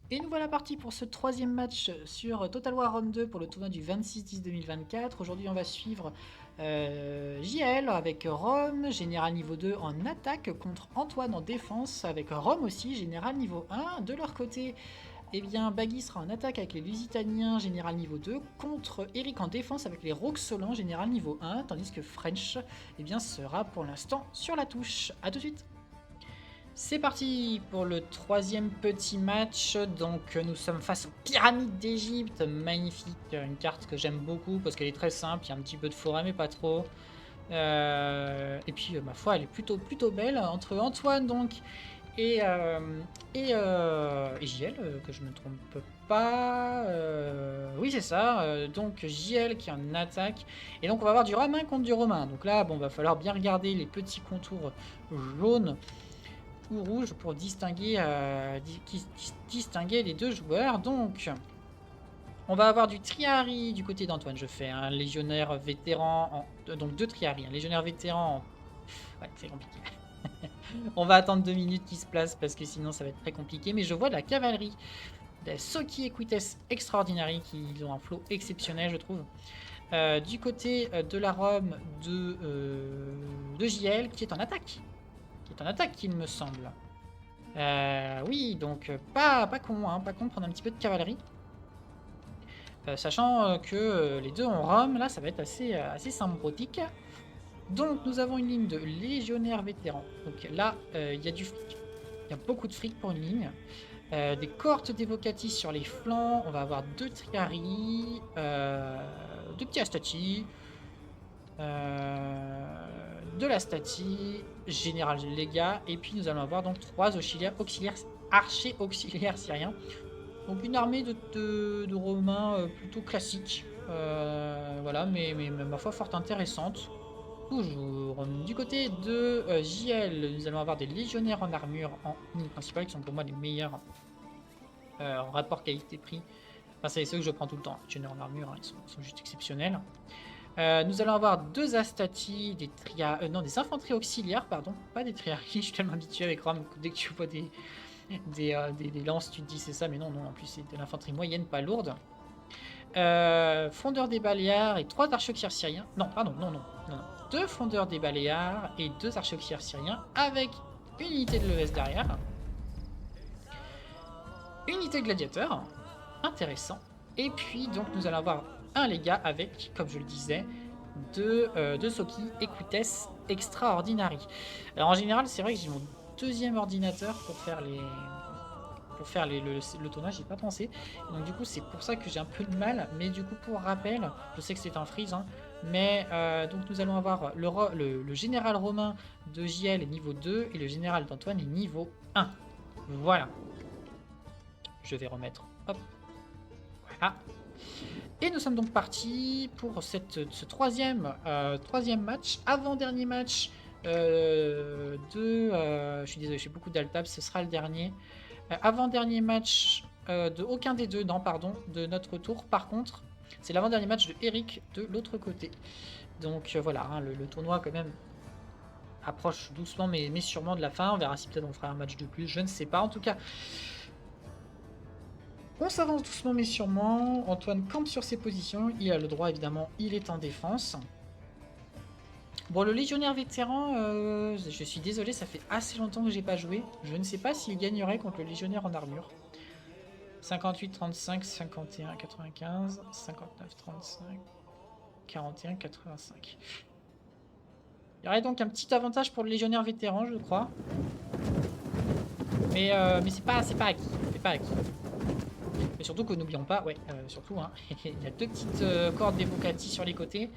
Et nous voilà partis pour ce troisième match sur Total War Rome 2 pour le tournoi du 26-10-2024. Aujourd'hui, on va suivre JL avec Rome, général niveau 2 en attaque, contre Antoine en défense avec Rome aussi, général niveau 1. De leur côté, eh bien, Baggy sera en attaque avec les Lusitaniens, général niveau 2, contre Eric en défense avec les Roxolans, général niveau 1, tandis que French eh bien, sera pour l'instant sur la touche. A tout de suite. C'est parti pour le troisième petit match. Donc nous sommes face aux pyramides d'Égypte. Magnifique, une carte que j'aime beaucoup parce qu'elle est très simple. Il y a un petit peu de forêt mais pas trop. Et puis ma foi, elle est plutôt belle. Entre Antoine donc et, euh, et JL, que je ne me trompe pas. Oui c'est ça. Donc JL qui est en attaque. Et donc on va avoir du romain contre du romain. Donc là, bon, va falloir bien regarder les petits contours jaunes ou rouge pour distinguer, distinguer les deux joueurs. Donc, on va avoir du Triari du côté d'Antoine. Je fais un légionnaire vétéran, donc deux Triari, un légionnaire vétéran. Ouais, c'est compliqué. On va attendre 2 minutes qu'il se place parce que sinon ça va être très compliqué. Mais je vois de la cavalerie, des Soki Equites Extraordinary qui ont un flow exceptionnel, je trouve. Du côté de la Rome de JL qui est en attaque. Qui est en attaque, il me semble. Oui, donc pas con, hein, pas con de prendre un petit peu de cavalerie. Sachant que les deux en Rome, là, ça va être assez symbiotique. Donc, nous avons une ligne de légionnaires vétérans. Donc là, il y a du fric. Il y a beaucoup de fric pour une ligne. Des cohortes d'évocatis sur les flancs. On va avoir deux triaries, deux petits astati, de la stati, général légat. Et puis, nous allons avoir donc trois auxiliaires archers auxiliaires syriens. Donc une armée de Romains plutôt classique. Voilà, mais ma foi fort intéressante. Toujours. Du côté de JL, nous allons avoir des légionnaires en armure en ligne principale, qui sont pour moi les meilleurs en rapport qualité-prix. Enfin, c'est ceux que je prends tout le temps. Les légionnaires en armure, hein, ils sont juste exceptionnels. Nous allons avoir deux Astati, non, des infanteries auxiliaires, pardon, pas des triaries. Je suis tellement habitué avec Rome que dès que tu vois des lances, tu te dis c'est ça, mais non, non, en plus c'est de l'infanterie moyenne, pas lourde. Fondeur des baléares et trois archéoxyres syriens. Non, pardon, non. Deux fondeurs des baléares et deux archéoxyres syriens avec une unité de l'ES derrière. Unité de gladiateur, intéressant. Et puis donc nous allons avoir un légat avec, comme je le disais, deux Soki Equites Extraordinary. Alors en général, c'est vrai que j'ai mon deuxième ordinateur pour faire le tournage, j'ai pas pensé. Et donc du coup, c'est pour ça que j'ai un peu de mal. Mais du coup, pour rappel, je sais que c'est un freeze, hein, mais donc nous allons avoir le général romain de JL est niveau 2 et le général d'Antoine est niveau 1. Voilà. Je vais remettre. Hop. Voilà. Et nous sommes donc partis pour ce troisième match, avant-dernier match je suis désolé, j'ai beaucoup d'altab, ce sera le dernier. Avant-dernier match de aucun des deux, non, pardon, de notre tour. Par contre, c'est l'avant-dernier match de Eric de l'autre côté. Donc voilà, hein, le tournoi quand même approche doucement mais sûrement de la fin. On verra si peut-être on fera un match de plus, je ne sais pas. En tout cas, on s'avance doucement mais sûrement. Antoine campe sur ses positions. Il a le droit, évidemment, il est en défense. Bon, le légionnaire vétéran, je suis désolé, ça fait assez longtemps que j'ai pas joué. Je ne sais pas s'il gagnerait contre le légionnaire en armure. 58, 35, 51, 95, 59, 35, 41, 85. Il y aurait donc un petit avantage pour le légionnaire vétéran, je crois. Mais c'est pas acquis. C'est pas acquis. Mais surtout que n'oublions pas, ouais, surtout, hein, il y a deux petites cordes d'évocati sur les côtés.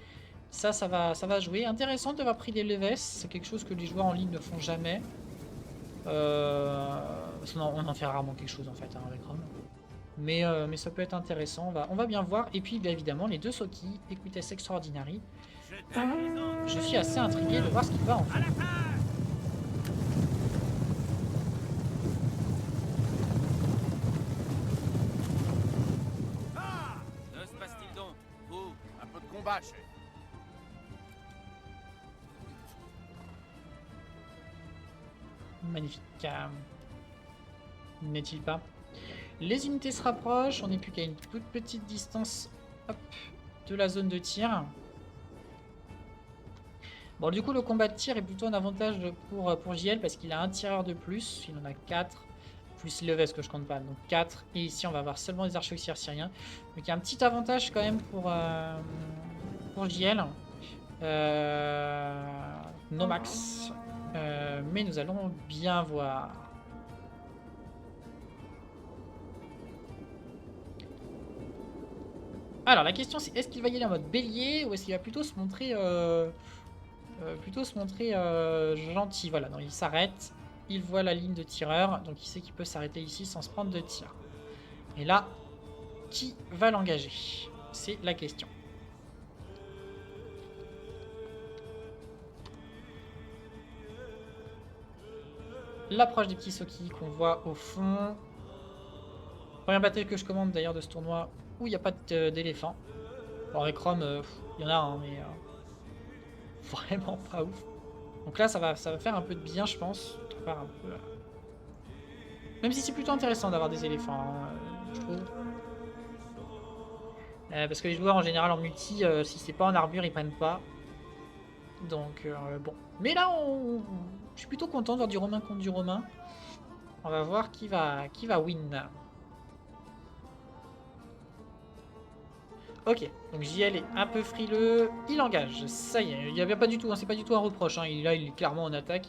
Ça va jouer. Intéressant d'avoir pris des leves. C'est quelque chose que les joueurs en ligne ne font jamais. On en fait rarement quelque chose en fait, hein, avec Rome. Mais ça peut être intéressant. On va bien voir. Et puis, bien évidemment, les deux Soki, Equites Extraordinary. Je suis assez intrigué de voir ce qu'il va en faire. Que se passe-t-il donc? Vous, un peu de combat, chef. Magnifique. N'est-il pas? Les unités se rapprochent, on n'est plus qu'à une toute petite distance hop, de la zone de tir. Bon, du coup, le combat de tir est plutôt un avantage pour JL parce qu'il a un tireur de plus. Il en a 4, plus Leves que je compte pas, donc 4. Et ici, on va avoir seulement des archers syriens. Donc, il y a un petit avantage quand même pour JL. Nomax. Mais nous allons bien voir. Alors, la question c'est est-ce qu'il va y aller en mode bélier ou est-ce qu'il va plutôt se montrer gentil. Voilà, donc il s'arrête, il voit la ligne de tireur, donc il sait qu'il peut s'arrêter ici sans se prendre de tir. Et là, qui va l'engager? C'est la question. L'approche des petits Soki qu'on voit au fond. Première bataille que je commande d'ailleurs de ce tournoi où il n'y a pas d'éléphant. Bon, avec Rome, il y en a un, mais vraiment pas ouf. Donc là, ça va faire un peu de bien, je pense. Un peu, même si c'est plutôt intéressant d'avoir des éléphants, hein, je trouve. Parce que les joueurs en général en multi, si c'est pas en armure, ils prennent pas. Donc bon. Mais là, je suis plutôt content de voir du romain contre du romain. On va voir qui va win. Ok, donc JL est un peu frileux, il engage, ça y est, il n'y avait pas du tout, hein, c'est pas du tout un reproche, hein, il est clairement en attaque,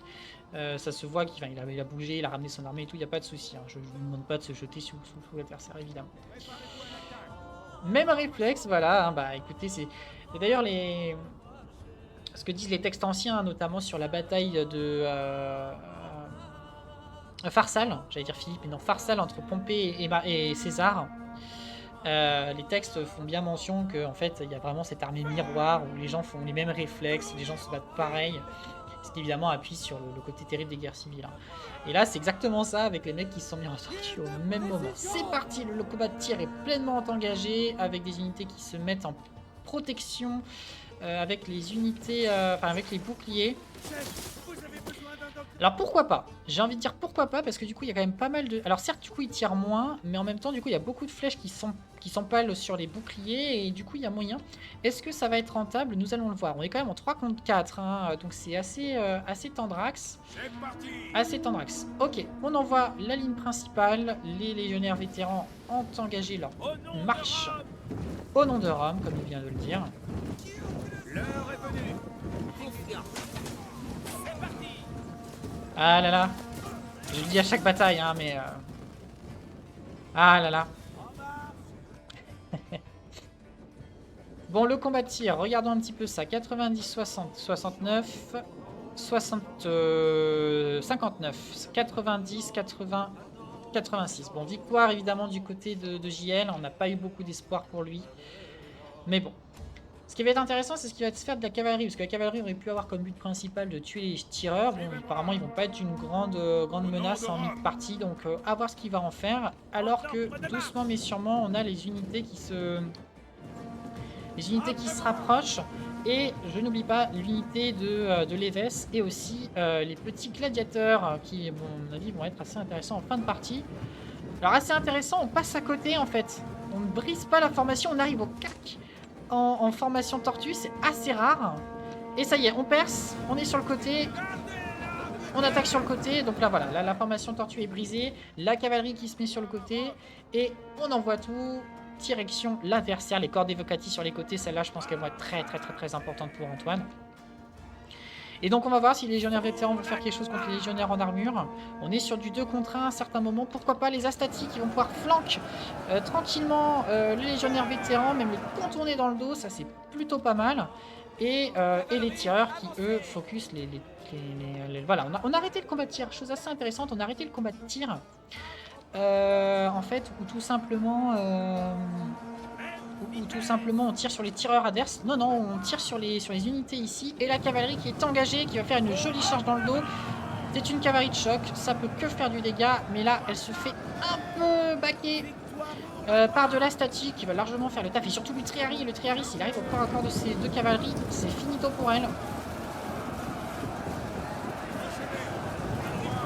ça se voit qu'il a bougé, il a ramené son armée et tout, il n'y a pas de souci, hein, je ne lui demande pas de se jeter sous l'adversaire évidemment. Même réflexe, voilà, hein, bah écoutez, c'est d'ailleurs ce que disent les textes anciens, hein, notamment sur la bataille de Pharsale, j'allais dire Philippe, mais non, Pharsale entre Pompée et César. Les textes font bien mention qu'en fait il y a vraiment cette armée miroir où les gens font les mêmes réflexes, les gens se battent pareil, ce qui évidemment appuie sur le côté terrible des guerres civiles. Hein. Et là c'est exactement ça avec les mecs qui se sont mis en tortue au même moment. C'est parti, le combat de tir est pleinement engagé avec des unités qui se mettent en protection avec les unités, avec les boucliers. Alors pourquoi pas? J'ai envie de dire pourquoi pas parce que du coup il y a quand même pas mal de... Alors certes du coup il tire moins mais en même temps du coup il y a beaucoup de flèches qui s'empalent sur les boucliers et du coup il y a moyen. Est-ce que ça va être rentable? Nous allons le voir. On est quand même en 3 contre 4 hein, donc c'est assez tendrax. Assez tendrax. Ok, on envoie la ligne principale. Les légionnaires vétérans ont engagé leur marche au nom de Rome comme il vient de le dire. L'heure est venue. Ah là là, je le dis à chaque bataille, hein, mais... Ah là là. Bon, le combat de tir, regardons un petit peu ça. 90, 60, 69, 60, 59, 90, 80, 86. Bon, victoire évidemment du côté de JL. On n'a pas eu beaucoup d'espoir pour lui. Mais bon. Ce qui va être intéressant, c'est ce qui va se faire de la cavalerie, parce que la cavalerie aurait pu avoir comme but principal de tuer les tireurs. Bon, apparemment, ils vont pas être une grande menace en mid-partie, donc à voir ce qu'il va en faire. Alors que, doucement mais sûrement, on a les unités qui se rapprochent. Et je n'oublie pas l'unité de Leves et aussi les petits gladiateurs qui, bon, à mon avis, vont être assez intéressants en fin de partie. Alors, assez intéressant, on passe à côté en fait. On ne brise pas la formation, on arrive au cac. En formation tortue, c'est assez rare. Et ça y est, on perce, on est sur le côté, on attaque sur le côté. Donc là, voilà, là, la formation tortue est brisée. La cavalerie qui se met sur le côté. Et on envoie tout. Direction l'adversaire. Les cordes évocatives sur les côtés, celles-là, je pense qu'elles vont être très, très, très, très importantes pour Antoine. Et donc on va voir si les légionnaires vétérans vont faire quelque chose contre les légionnaires en armure. On est sur du 2 contre 1 à un certain moment. Pourquoi pas les astatiques qui vont pouvoir flanquer tranquillement les légionnaires vétérans, même les contourner dans le dos, ça c'est plutôt pas mal. Et les tireurs qui eux focus voilà, on a arrêté le combat de tir, chose assez intéressante, on a arrêté le combat de tir. En fait, ou tout simplement... ou tout simplement on tire sur les tireurs adverses. Non, non, on tire sur les unités ici. Et la cavalerie qui est engagée, qui va faire une jolie charge dans le dos. C'est une cavalerie de choc, ça peut que faire du dégât. Mais là, elle se fait un peu baquer par de la statique qui va largement faire le taf. Et surtout le Triari. Le Triari, s'il arrive au corps à corps de ces deux cavaleries, c'est finito pour elle.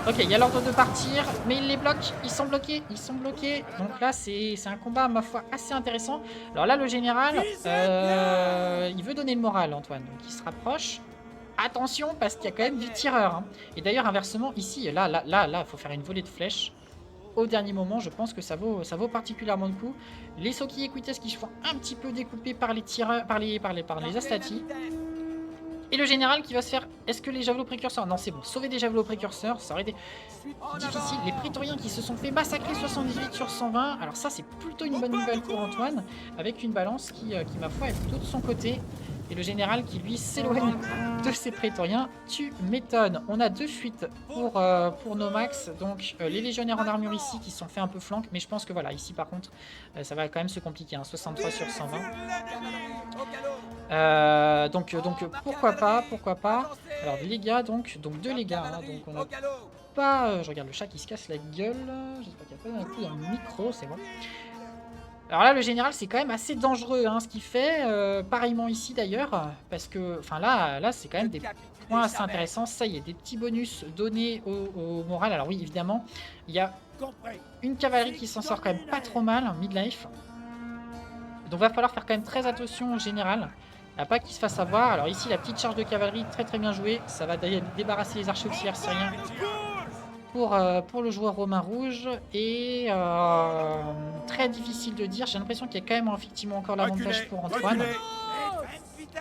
Ok, il y a l'ordre de partir, mais il les bloque, ils sont bloqués, Donc là, c'est un combat, ma foi, assez intéressant. Alors là, le général, il veut donner le moral, Antoine, donc il se rapproche. Attention, parce qu'il y a quand même du tireur. Hein. Et d'ailleurs, inversement, ici, là, il faut faire une volée de flèches. Au dernier moment, je pense que ça vaut particulièrement le coup. Les Soki Equites qui se font un petit peu découper par les tireurs, par les Astati. Et le général qui va se faire... Est-ce que les javelots précurseurs... Non, c'est bon. Sauver des javelots précurseurs, ça aurait été difficile. Les prétoriens qui se sont fait massacrer 78 sur 120. Alors ça, c'est plutôt une bonne nouvelle pour Antoine. Avec une balance qui ma foi, est plutôt de son côté. Et le général qui, lui, s'éloigne de ses prétoriens. Tu m'étonnes. On a 2 fuites pour Nomax. Donc, les légionnaires en armure ici qui se sont fait un peu flanc. Mais je pense que voilà, ici, par contre, ça va quand même se compliquer. Hein, 63 sur 120. Donc pourquoi pas. Alors, des légat, donc 2 légas. Hein, donc, on a pas... je regarde le chat qui se casse la gueule. J'espère qu'il n'y a pas un coup dans le micro, c'est bon. Alors là, le général, c'est quand même assez dangereux, hein, ce qu'il fait. Pareillement ici, d'ailleurs. Parce que, enfin là c'est quand même des points assez intéressants. Ça y est, des petits bonus donnés au moral. Alors oui, évidemment, il y a une cavalerie qui s'en sort quand même pas trop mal, midlife. Donc va falloir faire quand même très attention au général. Il n'y a pas qu'il se fasse avoir. Alors ici, la petite charge de cavalerie, très très bien jouée. Ça va débarrasser les archers auxiliaires syriens. Pour le joueur romain rouge et très difficile de dire. J'ai l'impression qu'il y a quand même effectivement encore l'avantage pour Antoine.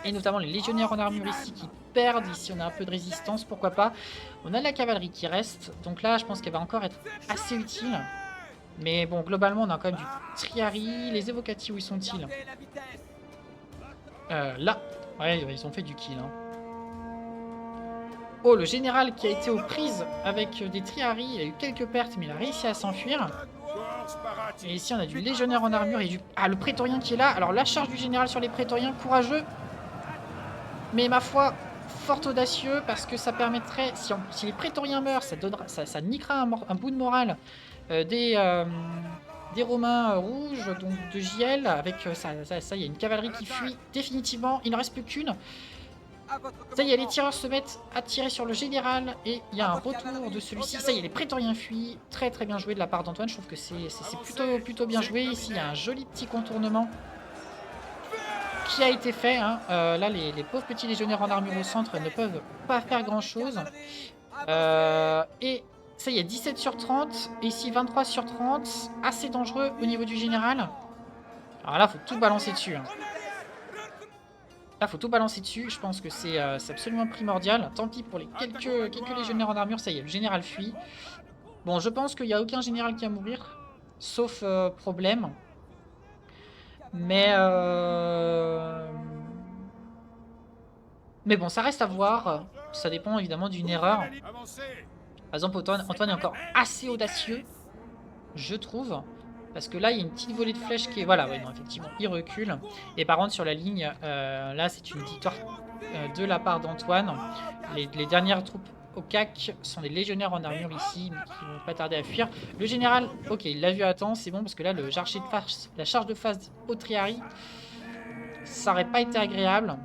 Et notamment les légionnaires en armure ici qui perdent. Ici on a un peu de résistance, pourquoi pas. On a de la cavalerie qui reste. Donc là je pense qu'elle va encore être assez utile. Mais bon, globalement on a quand même du triari. Les évocati, où ils sont-ils? Là. Ouais, ils ont fait du kill. Hein. Oh, le général qui a été aux prises avec des triaris, il a eu quelques pertes, mais il a réussi à s'enfuir. Et ici, on a du légionnaire en armure et du... Ah, le prétorien qui est là. Alors, la charge du général sur les prétoriens, courageux. Mais ma foi, fort audacieux, parce que ça permettrait... Si les prétoriens meurent, ça niquera un bout de morale des Romains rouges, donc de JL. Avec ça, il y a une cavalerie qui fuit définitivement. Il n'en reste plus qu'une. Ça y est, les tireurs se mettent à tirer sur le général et il y a un retour de celui-ci. Ça y est, les prétoriens fuient. Très très bien joué de la part d'Antoine. Je trouve que c'est plutôt bien joué. Ici, il y a un joli petit contournement qui a été fait. Hein. Là, les pauvres petits légionnaires en armure au centre ne peuvent pas faire grand-chose. Et ça y est, 17 sur 30. Et ici, 23 sur 30. Assez dangereux au niveau du général. Alors là, il faut tout balancer dessus. Hein. Là, faut tout balancer dessus. Je pense que c'est absolument primordial. Tant pis pour les quelques légionnaires en armure. Ça y est, le général fuit. Bon, je pense qu'il n'y a aucun général qui va mourir. Sauf problème. Mais bon, ça reste à voir. Ça dépend évidemment d'une erreur. Par exemple, Antoine est encore assez audacieux. Je trouve. Parce que là, il y a une petite volée de flèches qui est... Voilà, ouais, non, effectivement, il recule. Et par contre, sur la ligne, là, c'est une victoire de la part d'Antoine. Les dernières troupes au CAC sont des légionnaires en armure ici, mais qui vont pas tarder à fuir. Le général, ok, il l'a vu à temps, c'est bon, parce que là, la charge de phase au triari, ça aurait pas été agréable.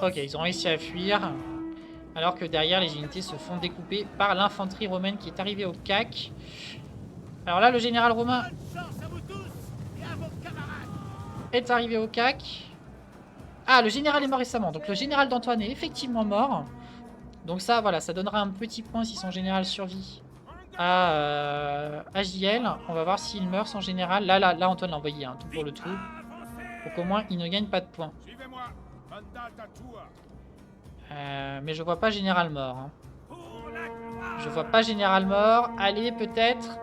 Ok, ils ont réussi à fuir. Alors que derrière, les unités se font découper par l'infanterie romaine qui est arrivée au CAC. Alors là, le général romain est arrivé au CAC. Ah, le général est mort récemment. Donc le général d'Antoine est effectivement mort. Donc ça, voilà, ça donnera un petit point si son général survit à JL. On va voir s'il meurt, son général. Là Antoine l'a envoyé, hein, tout pour le tout. Donc au moins, il ne gagne pas de points. Mais je vois pas général mort. Hein. Je vois pas général mort. Allez, peut-être.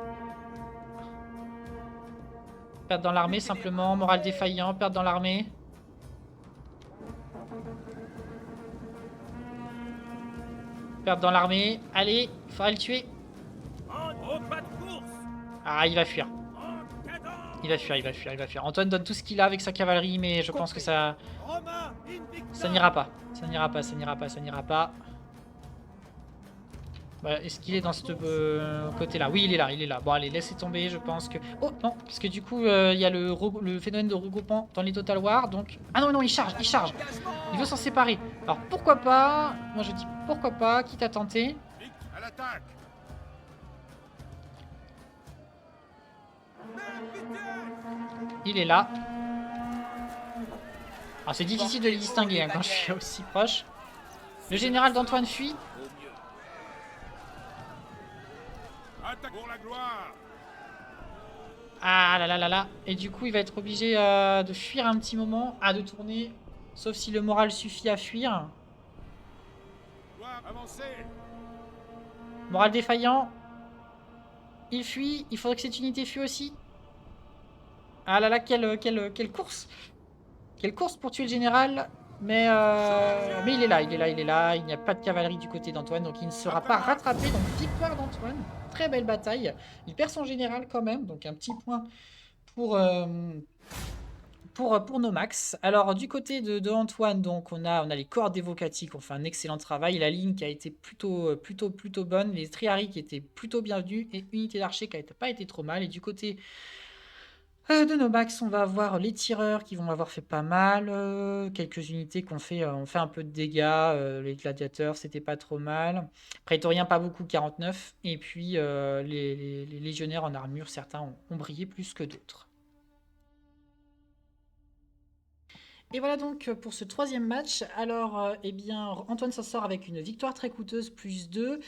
Perdre dans l'armée, simplement. Moral défaillant, perdre dans l'armée. Perdre dans l'armée. Allez, il faudrait le tuer. Ah, il va fuir. Il va fuir. Antoine donne tout ce qu'il a avec sa cavalerie, mais je pense que ça n'ira pas. Ça n'ira pas. Bah, est-ce qu'il est dans ce côté-là? Oui, il est là, il est là. Bon, allez, laissez tomber, je pense que... Oh, non, parce que du coup, il y a le phénomène de regroupement dans les Total War, donc... Ah non, non, il charge, il charge. Il veut s'en séparer. Alors, pourquoi pas? Moi, je dis pourquoi pas, quitte à tenter. Vite, à l'attaque. Il est là. Alors, c'est difficile de les distinguer hein, quand je suis aussi proche. Le général d'Antoine fuit. Au mieux. Attaque pour la gloire. Ah là là là là. Et du coup, il va être obligé de fuir un petit moment. Ah, de tourner. Sauf si le moral suffit à fuir. Gloire, avancez. Moral défaillant. Il fuit. Il faudrait que cette unité fuit aussi. Ah là là, quelle course. Quelle course pour tuer le général. Mais il est là, il est là, il est là. Il n'y a pas de cavalerie du côté d'Antoine. Donc il ne sera pas rattrapé. Donc victoire d'Antoine. Très belle bataille. Il perd son général quand même. Donc un petit point pour... pour Nomax. Alors du côté de Antoine, donc on a les corps d'évocatifs qui ont fait un excellent travail, la ligne qui a été plutôt bonne, les triaries qui étaient plutôt bienvenus et unité d'archer qui n'a pas été trop mal. Et du côté de Nomax, on va avoir les tireurs qui vont avoir fait pas mal, quelques unités qui ont fait un peu de dégâts, les gladiateurs c'était pas trop mal, prétoriens pas beaucoup, 49, et puis les légionnaires en armure, certains ont brillé plus que d'autres. Et voilà donc pour ce troisième match. Alors, eh bien, Antoine s'en sort avec une victoire très coûteuse, plus 2.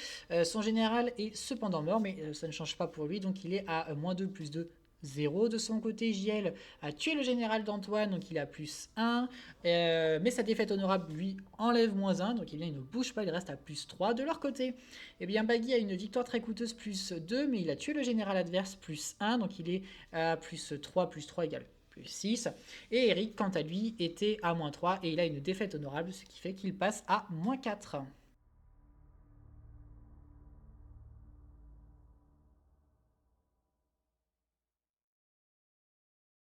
Son général est cependant mort, mais ça ne change pas pour lui. Donc, il est à -2, plus 2, 0. De son côté, JL a tué le général d'Antoine, donc il a plus 1. Mais sa défaite honorable lui enlève -1. Donc, il ne bouge pas, il reste à plus 3. De leur côté, eh bien, Baggy a une victoire très coûteuse, plus 2. Mais il a tué le général adverse, plus 1. Donc, il est à plus 3 égale plus 6. Et Eric, quant à lui, était à -3 et il a une défaite honorable, ce qui fait qu'il passe à -4.